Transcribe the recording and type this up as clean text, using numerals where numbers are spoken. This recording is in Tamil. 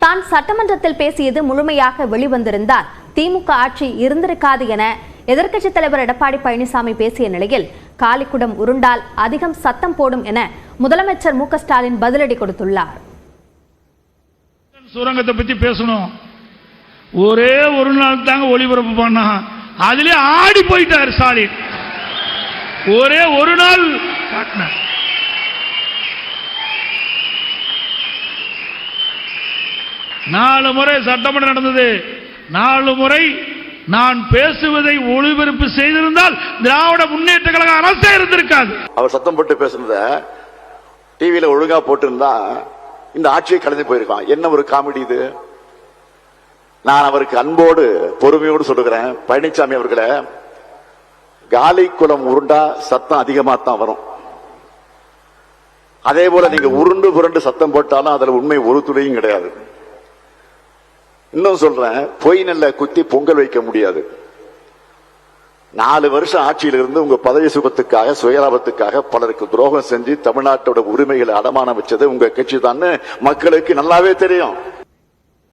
தான் சட்டமன்றத்தில் பேசியது முழுமையாக வெளிவந்திருந்தால் திமுக ஆட்சி இருந்திருக்காது என எதிர்க்கட்சித் தலைவர் எடப்பாடி பழனிசாமி பேசிய நிலையில் காலிக்குடம் உருண்டால் அதிகம் சத்தம் போடும் என முதலமைச்சர் மு.க.ஸ்டாலின் பதிலடி கொடுத்துள்ளார். சுரங்கத்தை பத்தி பேசணும், ஒரே ஒரு நாள் தாங்க ஒளிபரப்பு பண்ணா, அதிலே ஆடி போயிட்டார் ஸ்டாலின். ஒரே ஒரு நாள் காட்டினார். 4 முறை சட்டமன்றம் நடந்தது. 4 முறை நான் பேசுவதை ஒளிபரப்பு செய்திருந்தால் திராவிட முன்னேற்ற கழக அரசே இருந்திருக்காது. அவர் சத்தம் போட்டு பேசுனத டிவியில ஒழுங்கா போட்டிருந்தா இந்த ஆட்சியை கலந்து போயிருக்கான். என்ன ஒரு காமெடி இது! நான் அவருக்கு அன்போடு பொறுமையோடு சொல்லுகிறேன், பழனிசாமி அவர்களே, காலி குளம் உருண்டா சத்தம் அதிகமா தான் வரும். அதே போல நீங்க உருண்டு புரண்டு சத்தம் போட்டாலும் அதுல உண்மை ஒரு துளியும் கிடையாது. இன்னும் சொல்றேன், பொய் நெல்ல குத்தி பொங்கல் வைக்க முடியாது. 4 வருஷம் ஆட்சியில் இருந்து உங்க பதவி சுகத்துக்காக சுயலாபத்துக்காக பலருக்கு துரோகம் செஞ்சு தமிழ்நாட்டோட உரிமைகளை அடமானம் வச்சது உங்க கட்சி தான் மக்களுக்கு நல்லாவே தெரியும்.